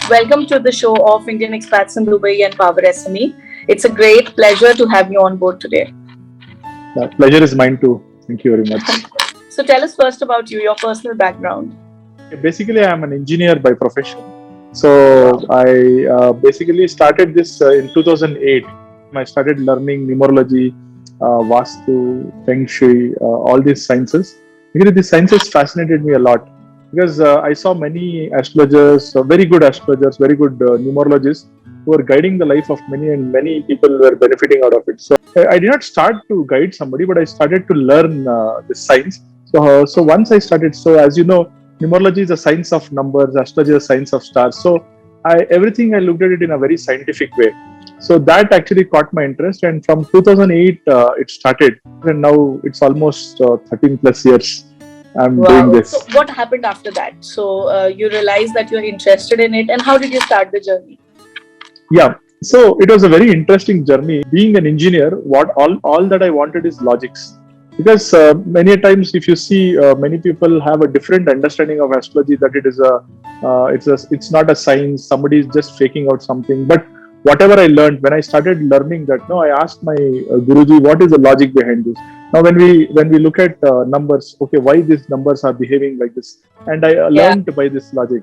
Welcome to the show of Indian Expats in Dubai and PowerSME. It's a great pleasure to have you on board today. The pleasure is mine too. Thank you very much. So tell us first about you, your personal background. Basically, I am an engineer by profession. So I basically started this in 2008. I started learning numerology, Vastu, Feng Shui, all these sciences. Because these sciences fascinated me a lot. Because I saw many astrologers, very good astrologers, very good numerologists who were guiding the life of many, and many people were benefiting out of it. So I did not start to guide somebody, but I started to learn this science. So once I started, so as you know, numerology is a science of numbers, astrology is a science of stars. So everything I looked at it in a very scientific way. So that actually caught my interest, and from 2008 it started, and now it's almost 13 plus years I'm doing this. So what happened after that? So you realized that you're interested in it, and how did you start the journey? Yeah, so it was a very interesting journey. Being an engineer, what all that I wanted is logics. Because many times, if you see, many people have a different understanding of astrology, that it's not a science. Somebody is just faking out something. But whatever I learned, when I started learning that, no, I asked my Guruji, what is the logic behind this? Now, when we look at numbers, okay, why these numbers are behaving like this, and I learned by this logic.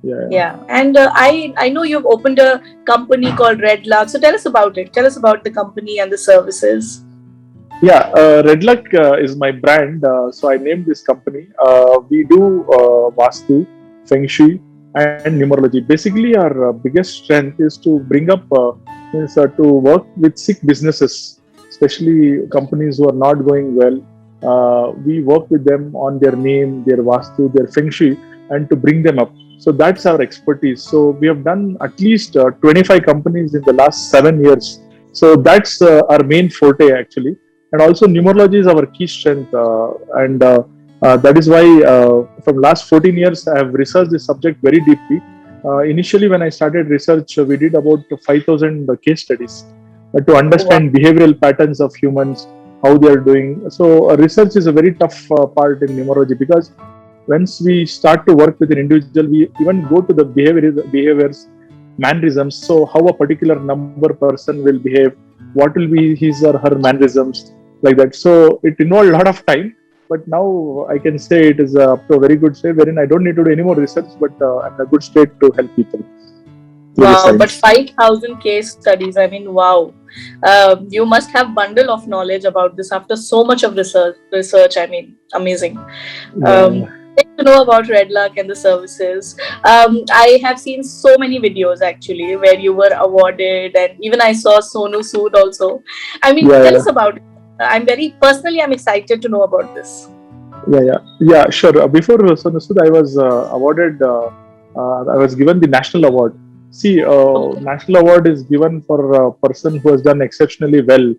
Yeah. And I know you've opened a company called Redluck. So tell us about it. Tell us about the company and the services. Yeah, Redluck is my brand. So I named this company. We do Vastu, Feng Shui, and Numerology. Basically, our biggest strength is to bring up, to work with sick businesses, especially companies who are not going well. We work with them on their name, their Vastu, their Feng Shui, and to bring them up. So that's our expertise. So we have done at least 25 companies in the last 7 years. So that's our main forte actually. And also numerology is our key strength, and that is why from last 14 years I have researched this subject very deeply. Initially, when I started research, we did about 5,000 case studies to understand behavioral patterns of humans, how they are doing. So research is a very tough part in numerology, because once we start to work with an individual, we even go to the behaviors, mannerisms. So how a particular number person will behave, what will be his or her mannerisms, like that. So it involved a lot of time, but now I can say it is up to a very good state, wherein I don't need to do any more research, but I'm in a good state to help people. Wow, but 5,000 case studies, I mean, wow. You must have bundle of knowledge about this after so much of research. I mean, amazing. To know about Redluck and the services. I have seen so many videos actually where you were awarded, and even I saw Sonu Sood also. I mean, tell us about it. I'm excited to know about this. Yeah, sure. Before Sonu Sood, I was awarded, I was given the national award. See, national award is given for a person who has done exceptionally well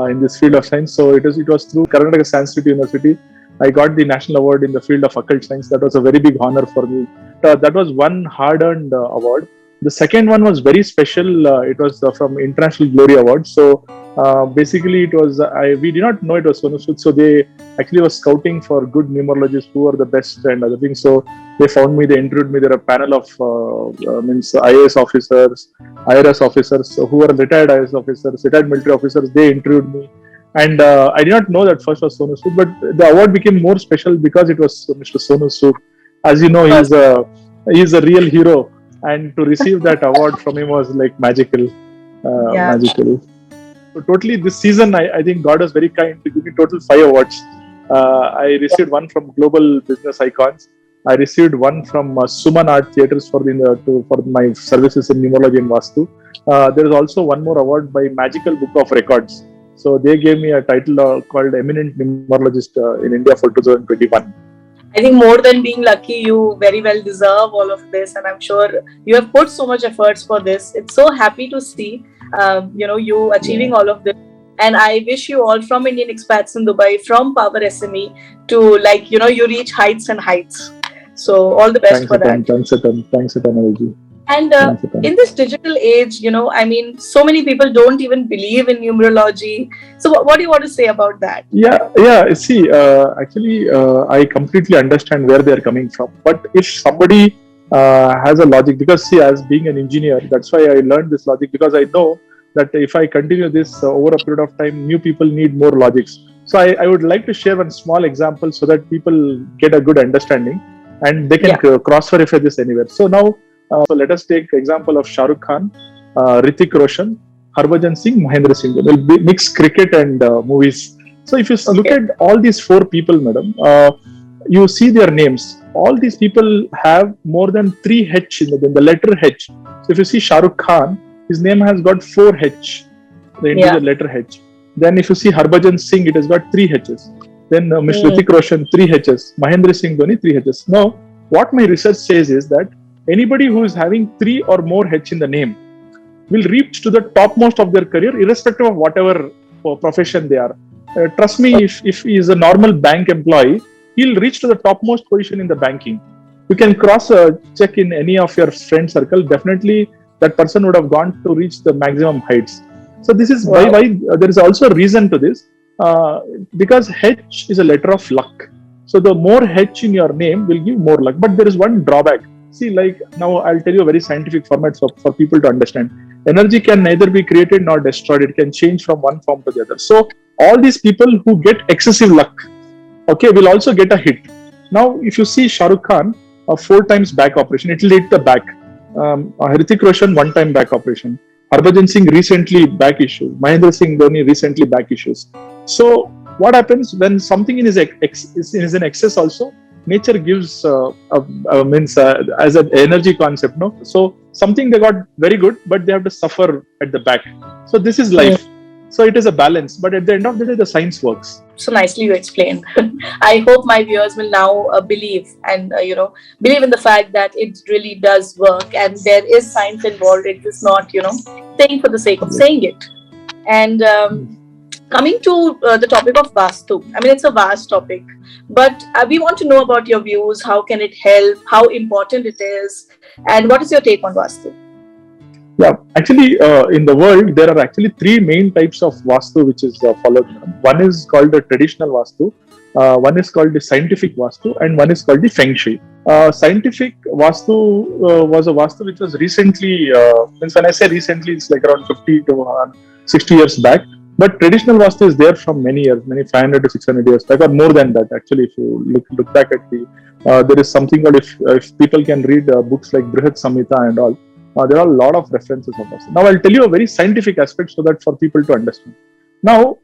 in this field of science. So it was through Karnataka Sanskrit University. I got the national award in the field of occult science. That was a very big honor for me. That was one hard-earned award. The second one was very special. It was from International Glory Award. So basically, it was we did not know it was Sonu Sood. So they actually was scouting for good numerologists who are the best and other things. So they found me. They interviewed me. There are a panel of IAS officers, IRS officers who were retired IAS officers, retired military officers. They interviewed me. And I did not know that first was Sonu Sood, but the award became more special because it was Mr. Sonu Sood. As you know, he's a real hero, and to receive that award from him was like magical. Magical. So totally, this season, I think God was very kind to give me total 5 awards. I received one from Global Business Icons. I received one from Suman Art Theatres for my services in Numerology and Vastu. There is also one more award by Magical Book of Records. So they gave me a title called Eminent Numerologist in India for 2021. I think more than being lucky, you very well deserve all of this, and I'm sure you have put so much efforts for this. It's so happy to see, you achieving all of this. And I wish you all, from Indian Expats in Dubai, from PowerSME, to you reach heights and heights. So all the best for that. Thanks a ton, Alji. And in this digital age, so many people don't even believe in numerology. So what do you want to say about that? Yeah. See, actually, I completely understand where they are coming from. But if somebody has a logic. Because see, as being an engineer, that's why I learned this logic, because I know that if I continue this over a period of time, new people need more logics. So I would like to share one small example so that people get a good understanding and they can cross verify this anywhere. So now, so let us take example of Shah Rukh Khan, Hrithik Roshan, Harbhajan Singh, Mahendra Singh. We'll mix cricket and movies. So if you look at all these four people, madam, you see their names. All these people have more than 3 H in the letter H. So if you see Shah Rukh Khan, his name has got 4 H, the individual letter H. Then if you see Harbhajan Singh, it has got 3 H's. Then Mr. Hrithik Roshan, 3 H's. Mahendra Singh Dhoni, 3 H's. Now, what my research says is that anybody who is having 3 or more H in the name will reach to the topmost of their career, irrespective of whatever profession they are. Trust me, if he is a normal bank employee, he'll reach to the topmost position in the banking. You can cross check in any of your friend circle. Definitely, that person would have gone to reach the maximum heights. So this is why there is also a reason to this, because H is a letter of luck. So the more H in your name will give more luck. But there is one drawback. See, like now I'll tell you a very scientific format for people to understand. Energy can neither be created nor destroyed. It can change from one form to the other. So all these people who get excessive luck, will also get a hit. Now, if you see Shah Rukh Khan, 4 times back operation, it will hit the back. Hrithik Roshan, 1 time back operation. Harbhajan Singh recently back issues. Mahendra Singh Dhoni recently back issues. So what happens when something is in excess also? Nature gives as an energy concept, no? So something they got very good, but they have to suffer at the back. So this is life. So it is a balance, but at the end of the day, the science works. So nicely you explained. I hope my viewers will now believe and believe in the fact that it really does work and there is science involved. It is not saying for the sake of saying it. And coming to the topic of Vastu, I mean it's a vast topic, but we want to know about your views. How can it help? How important it is? And what is your take on Vastu? Yeah, actually, in the world, there are actually 3 main types of Vastu which is followed. One is called the traditional Vastu, one is called the scientific Vastu, and one is called the Feng Shui. Scientific Vastu was a Vastu which was recently, when I say recently, it's like around 50 to 60 years back. But traditional Vastu is there from many years, many 500 to 600 years back, or more than that. Actually, if you look back at there is something called, if people can read books like Brihat Samhita and all, there are a lot of references of us. Now, I'll tell you a very scientific aspect so that for people to understand. Now,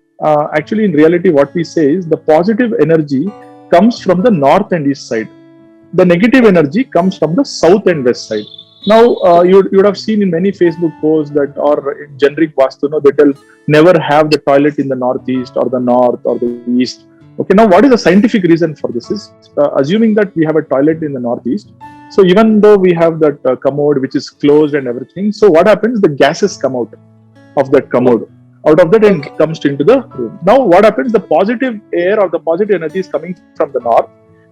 actually, in reality, what we say is the positive energy comes from the north and east side. The negative energy comes from the south and west side. Now, you would have seen in many Facebook posts that, or in generic Vastu, they tell never have the toilet in the northeast or the north or the east. Okay, now what is the scientific reason for this is, assuming that we have a toilet in the northeast, so even though we have that commode which is closed and everything, so what happens? The gases come out of that commode. Out of that and comes into the room. Now what happens? The positive air or the positive energy is coming from the north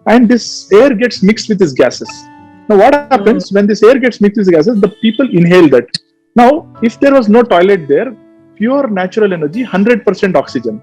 and this air gets mixed with these gases. Now what happens when this air gets mixed with the gases? The people inhale that. Now if there was no toilet there, pure natural energy, 100% oxygen.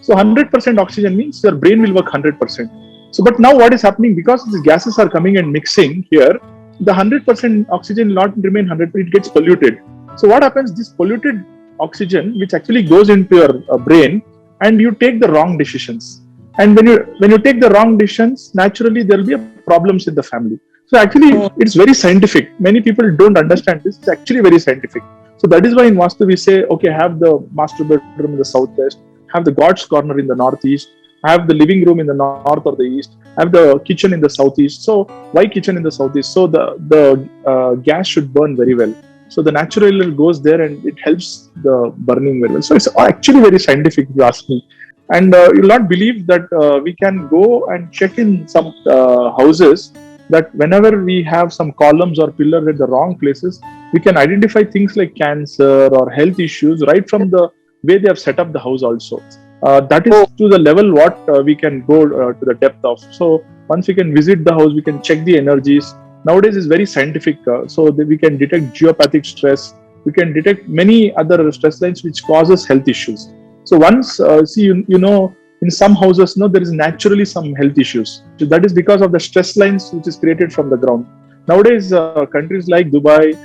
So 100% oxygen means your brain will work 100%. So, but now what is happening, because these gases are coming and mixing here, the 100% oxygen will not remain 100%, it gets polluted. So what happens, this polluted oxygen, which actually goes into your brain, and you take the wrong decisions. And when you take the wrong decisions, naturally there will be problems in the family. So actually, it's very scientific. Many people don't understand this. It's actually very scientific. So that is why in Vastu we say, okay, have the master bedroom in the southwest, have the God's corner in the northeast, have the living room in the north or the east, have the kitchen in the southeast. So why kitchen in the southeast? So the gas should burn very well. So the natural air goes there and it helps the burning very well. So it's actually very scientific, if you ask me. And you'll not believe that we can go and check in some houses that whenever we have some columns or pillars at the wrong places, we can identify things like cancer or health issues right from the way they have set up the house also. That is to the level what we can go to the depth of. So once we can visit the house, we can check the energies. Nowadays it's very scientific, so that we can detect geopathic stress. We can detect many other stress lines which causes health issues. So once, in some houses, there is naturally some health issues. So that is because of the stress lines which is created from the ground. nowadays countries like Dubai,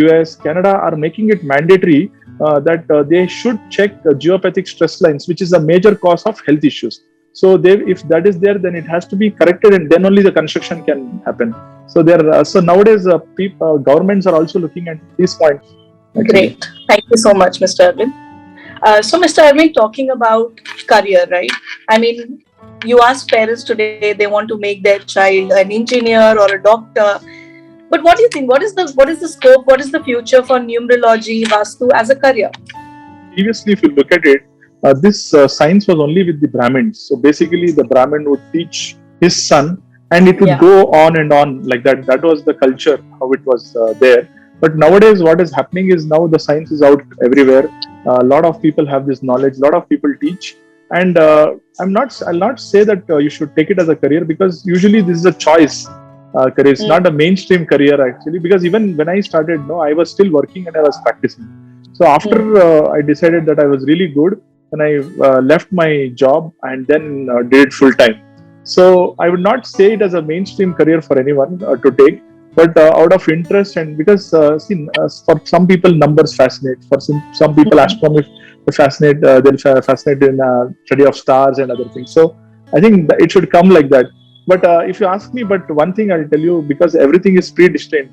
US, Canada are making it mandatory that they should check geopathic stress lines, which is a major cause of health issues. So if that is there, then it has to be corrected, and then only the construction can happen. So so nowadays governments are also looking at these points. Actually. Great, thank you so much, Mr. Arvind. So, Mr. Arvind, talking about career, right? I mean, you ask parents today, they want to make their child an engineer or a doctor. But what do you think? What is the scope? What is the future for numerology, Vastu as a career? Previously, if you look at it, this science was only with the Brahmins. So basically, the Brahmin would teach his son, and it would go on and on like that. That was the culture, how it was there. But nowadays, what is happening is now the science is out everywhere. A lot of people have this knowledge. A lot of people teach, and I'll not say that you should take it as a career, because usually this is a choice career. It's not a mainstream career actually, because even when I started, no, I was still working and I was practicing. So after I decided that I was really good, and I left my job and then did it full time. So I would not say it as a mainstream career for anyone to take, but out of interest, and because for some people numbers fascinate, for some people astronomy fascinate, they'll fascinate in study of stars and other things. So I think that it should come like that. But if you ask me, but one thing I'll tell you, because everything is predestined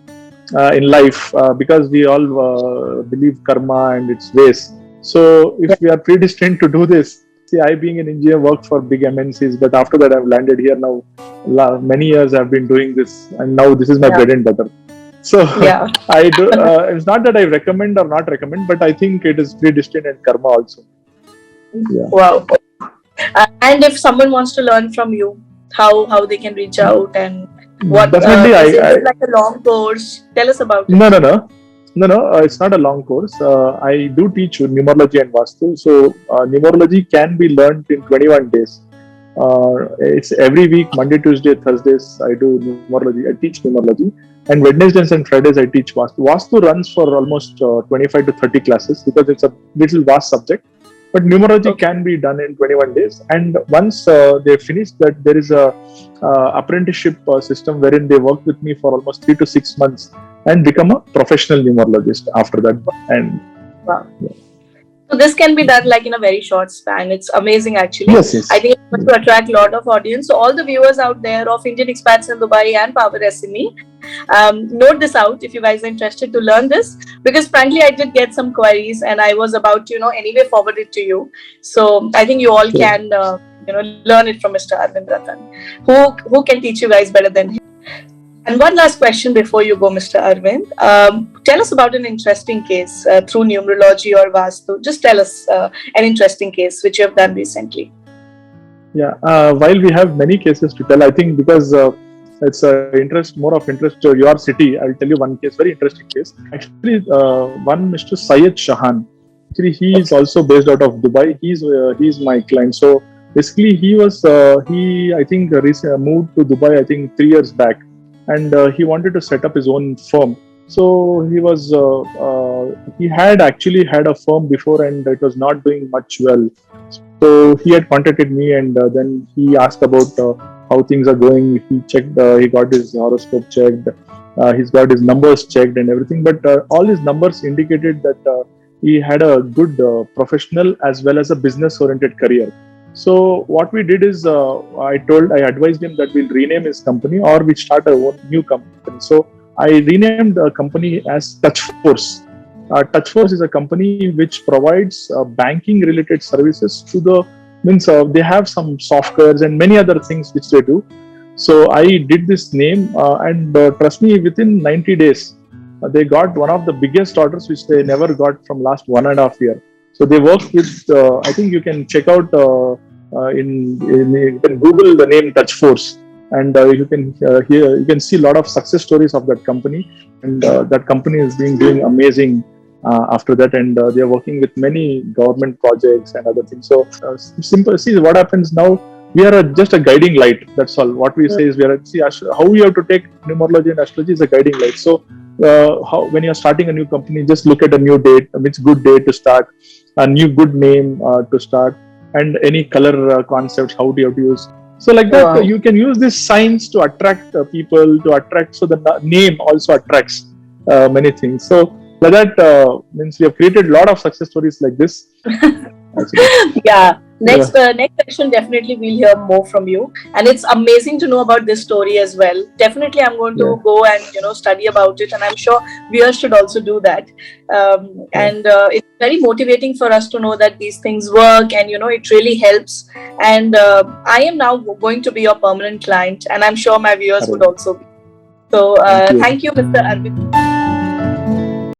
in life, because we all believe karma and its ways. So if we are predestined to do this, see, I being an engineer worked for big MNCs, but after that I've landed here now. Many years I've been doing this, and now this is my bread and butter. So I do. It's not that I recommend or not recommend, but I think it is predestined and karma also. Yeah. Wow. And if someone wants to learn from you, how they can reach out, and what? Definitely, is it like a long course? Tell us about it. No, it's not a long course. I do teach numerology and Vastu. So numerology can be learned in 21 days. It's every week, Monday, Tuesday, Thursdays, I do numerology. I teach numerology. And Wednesdays and Fridays, I teach Vastu. Vastu runs for almost 25 to 30 classes, because it's a little vast subject. But numerology can be done in 21 days. And once they finish that, there is a apprenticeship system wherein they work with me for almost 3 to 6 months and become a professional numerologist after that. And wow. So this can be done like in a very short span. It's amazing, actually. Yes. I think it's going to attract a lot of audience. So all the viewers out there of Indian Expats in Dubai and PowerSME, note this out if you guys are interested to learn this, because frankly I did get some queries and I was about to anyway forward it to you. So I think you all can learn it from Mr. Arvind Rathan, who can teach you guys better than him. And one last question before you go, Mr. Arvind. Tell us about an interesting case through numerology or Vastu. Just tell us an interesting case which you have done recently. Yeah, while we have many cases to tell, I think because it's more of interest to your city, I'll tell you one case, very interesting case. Actually, one Mr. Syed Shahan. Actually, he is also based out of Dubai. He's my client. So basically, I think moved to Dubai, I think 3 years back. And he wanted to set up his own firm. So he had actually had a firm before, and it was not doing much well. So he had contacted me, and then he asked about how things are going. He checked, he got his horoscope checked, he's got his numbers checked and everything. But all his numbers indicated that he had a good professional as well as a business-oriented career. So what we did is, I advised him that we'll rename his company, or we start a new company. So I renamed the company as Touch Force. Touch Force is a company which provides banking related services to they have some softwares and many other things which they do. So I did this name, and trust me, within 90 days, they got one of the biggest orders which they never got from last 1.5 years. So they work with, I think you can check out, you can Google the name Touch Force, and you can see a lot of success stories of that company, and that company is doing amazing after that, and they are working with many government projects and other things. So simple. See what happens now. We are just a guiding light. That's all. What we say is how you have to take numerology and astrology is a guiding light. So when you are starting a new company, just look at a new date, which good day to start, a new good name to start, and any color concepts, how do you have to use. So like that, Wow. you can use these signs to attract people, to attract. So the name also attracts many things. So like that means we have created a lot of success stories like this. Yeah. Next session, definitely we'll hear more from you, and it's amazing to know about this story as well. Definitely, I'm going to go and study about it, and I'm sure viewers should also do that. And it's very motivating for us to know that these things work, and it really helps. And I am now going to be your permanent client, and I'm sure my viewers would also be. So thank you, Mr. Arvind.